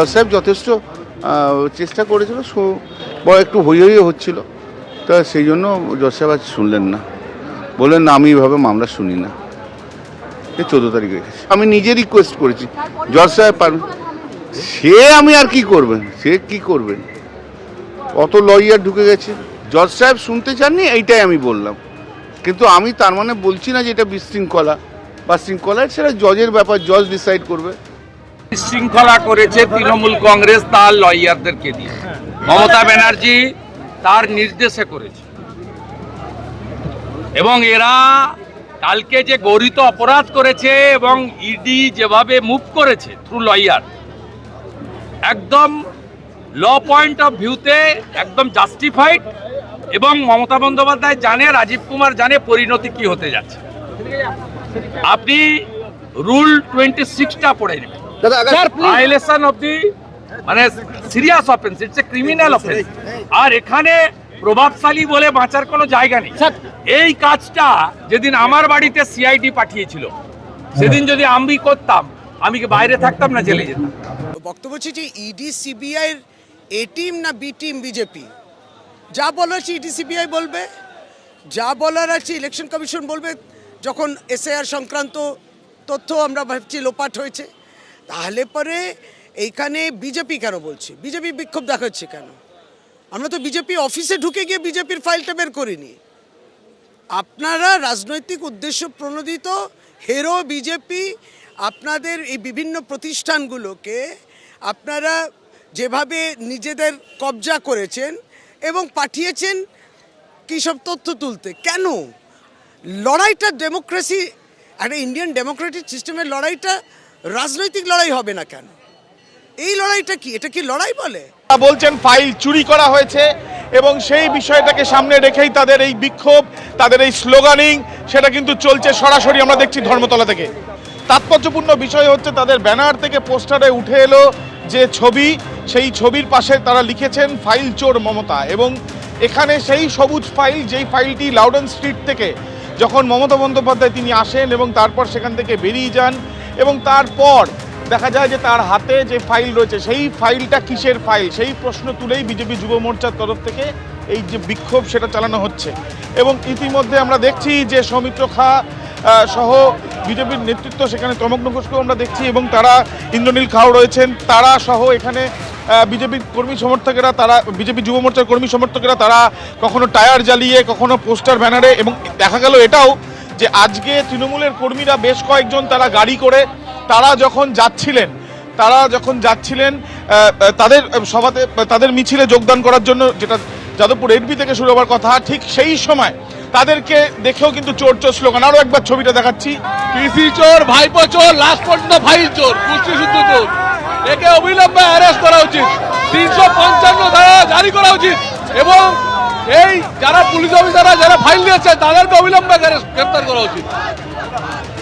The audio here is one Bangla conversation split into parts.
সাহেব যথেষ্ট চেষ্টা করেছিল, বড় একটু হই হচ্ছিল, তা সেই জন্য জজ সাহেব আজ শুনলেন না, বললেন না আমি এইভাবে মামলা শুনি না। এই 14 তারিখ রেখেছি। আমি নিজে রিকোয়েস্ট করেছি জজ সাহেব সে আমি আর কি করবেন, সে কি করবেন, অত লয়ার ঢুকে গেছে। জজ সাহেব শুনতে চাননি, এইটাই আমি বললাম। কিন্তু আমি তার মানে বলছি না যে এটা বিশৃঙ্খলা বা শৃঙ্খলা, সেটা জজের ব্যাপার, জজ ডিসাইড করবে। শৃঙ্খলা করেছে তৃণমূল কংগ্রেস তার লয়ারদেরকে দিয়ে, মমতা ব্যানার্জি তার নির্দেশে করেছে। এবং এরা কালকে যে গরিত অপরাধ করেছে এবং ইডি যেভাবে মুভ করেছে থ্রু লয়ার, একদম ল পয়েন্ট অফ ভিউতে একদম জাস্টিফাইড। এবং মমতা বন্দ্যোপাধ্যায় জানে, রাজীব কুমার জানে পরিণতি কি হতে যাচ্ছে। আপনি রুল 26টা পড়ে নেবেন। ভায়োলেশন অফ দি মানে serious offence, it's a criminal offence. আর এখানে প্রভাবশালী বলে বাঁচার কোনো জায়গা নেই। এই কাজটা যেদিন আমার বাড়িতে সিআইডি পাঠিয়েছিল, সেদিন যদি আমি করতাম, আমি কি বাইরে থাকতাম না জেলে যেতাম? বক্তব্য হচ্ছে যে ইডি সিবিআই এর এ টিম না বি টিম বিজেপি, যা বলার আছে ইডি সিবিআই বলবে, যা বলার আছে ইলেকশন কমিশন বলবে। যখন এসআইআর সংক্রান্ত তথ্য আমরা ভাবছি লোপাট হয়েছে, তাহলে পরে এইখানে বিজেপি কেন বলছে, বিজেপি বিক্ষোভ দেখাচ্ছে কেন? আমরা তো বিজেপি অফিসে ঢুকে গিয়ে বিজেপির ফাইলটা বের করিনি। আপনারা রাজনৈতিক উদ্দেশ্য প্রণোদিত হেরো বিজেপি, আপনাদের এই বিভিন্ন প্রতিষ্ঠানগুলোকে আপনারা যেভাবে নিজেদের কবজা করেছেন এবং পাঠিয়েছেন কী সব তথ্য তুলতে, কেন? লড়াইটা ডেমোক্রেসি, একটা ইন্ডিয়ান ডেমোক্রেটিক সিস্টেমের লড়াইটা রাজনৈতিক লড়াই হবে না কেন? এই লড়াইটা কি, এটা কি লড়াই বলে? বলছেন ফাইল চুরি করা হয়েছে এবং সেই বিষয়টাকে সামনে রেখেই তাদের এই বিক্ষোভ, তাদের এই স্লোগানিং, সেটা কিন্তু চলছে সরাসরি আমরা দেখছি ধর্মতলা থেকে। তাৎপর্যপূর্ণ বিষয় হচ্ছে তাদের ব্যানার থেকে পোস্টারে উঠে এলো যে ছবি, সেই ছবির পাশে তারা লিখেছেন ফাইল চোর মমতা। এবং এখানে সেই সবুজ ফাইল, যেই ফাইলটি লাউডন স্ট্রিট থেকে যখন মমতা বন্দ্যোপাধ্যায় তিনি আসেন এবং তারপর সেখান থেকে বেরিয়ে যান, এবং তারপর দেখা যায় যে তার হাতে যে ফাইল রয়েছে, সেই ফাইলটা কিসের ফাইল, সেই প্রশ্ন তুলেই বিজেপি যুব মোর্চার তরফ থেকে এই যে বিক্ষোভ সেটা চালানো হচ্ছে। এবং ইতিমধ্যে আমরা দেখছি যে সৌমিত্র খা সহ বিজেপির নেতৃত্ব, সেখানে তমগ্ন ঘোষকেও আমরা দেখছি, এবং তারা ইন্দ্রনীল খাও রয়েছেন, তারা সহ এখানে বিজেপির কর্মী সমর্থকেরা, তারা বিজেপি যুব মোর্চার কর্মী সমর্থকেরা, তারা কখনো টায়ার জ্বালিয়ে, কখনো পোস্টার ব্যানারে। এবং দেখা গেল এটাও যে আজকে তৃণমূলের কর্মীরা বেশ কয়েকজন তারা গাড়ি করে তারা যখন যাচ্ছিলেন তাদের সভাতে, তাদের মিছিলে যোগদান করার জন্য, যেটা যাদবপুর এডবি থেকে শুরু হওয়ার কথা, ঠিক সেই সময় তাদেরকে দেখেও কিন্তু চোর চোর স্লোগান। আরো একবার ছবিটা দেখাচ্ছি। পিসি চোর, ভাইপো চোর, লাস্ট পর্যন্ত ফাইল চোর, কুস্তি শুদ্ধ চোর। একে অবিলম্বে অ্যারেস্ট করা উচিত, 355 ধারা জারি করা উচিত, এবং এই যারা পুলিশ অফিসাররা যারা ফাইল দিয়েছে তাদেরকে অবিলম্বে গ্রেফতার করা উচিত।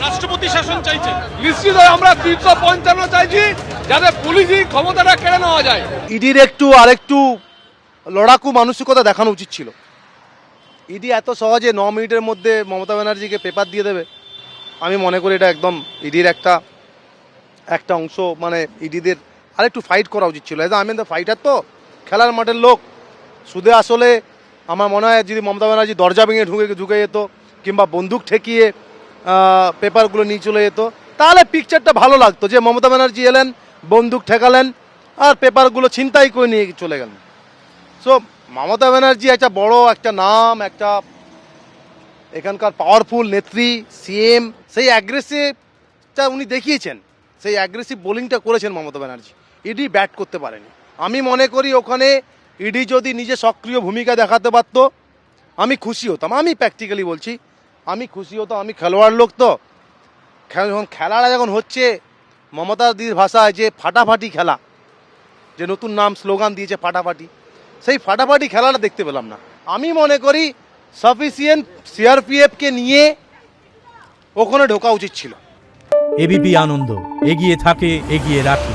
রাষ্ট্রপতি শাসন চাইছে, নিশ্চিত আমরা 355 চাইছি, যাতে পুলিশই ক্ষমতাটা কেড়ে নেওয়া যায়। ইডির আরেকটু লড়াকু মানসিকতা দেখানো উচিত ছিল। ইডি এত সহজে 9 মিনিটের মধ্যে মমতা ব্যানার্জিকে পেপার দিয়ে দেবে, আমি মনে করি এটা একদম ইডির একটা অংশ, মানে ইডিদের আরেকটু ফাইট করা উচিত ছিল। আমি ফাইটার তো খেলার মাঠের লোক, সুদে আসলে আমার মনে হয় যদি মমতা ব্যানার্জি দরজা ভেঙে ঢুকে যেত, কিংবা বন্দুক ঠেকিয়ে পেপারগুলো নিয়ে চলে যেত, তাহলে পিকচারটা ভালো লাগতো, যে মমতা ব্যানার্জি এলেন, বন্দুক ঠেকালেন, আর পেপারগুলো ছিনতাই করে নিয়ে চলে গেলেন। সো মমতা ব্যানার্জি একটা বড় একটা নাম, একটা এখানকার পাওয়ারফুল নেত্রী, সিএম, সেই অ্যাগ্রেসিভটা উনি দেখিয়েছেন, সেই অ্যাগ্রেসিভ বোলিংটা করেছেন মমতা ব্যানার্জি। ইডি ব্যাট করতে পারেনি। আমি মনে করি ওখানে ইডি যদি নিজে সক্রিয় ভূমিকা দেখাতে পারতো, আমি খুশি হতাম। আমি প্র্যাকটিক্যালি বলছি, আমি খুশি হতাম। আমি খেলোয়াড় লোক তো, খেলাটা যখন হচ্ছে মমতা দিদির ভাষায় যে ফাটাফাটি খেলা, যে নতুন নাম স্লোগান দিয়েছে ফাটাফাটি, সেই ফাটাফাটি খেলাটা দেখতে পেলাম না। আমি মনে করি সাফিসিয়েন্ট সিআরপিএফকে নিয়ে ওখানে ঢোকা উচিত ছিল। এবিপি আনন্দ, এগিয়ে থাকে, এগিয়ে রাখে।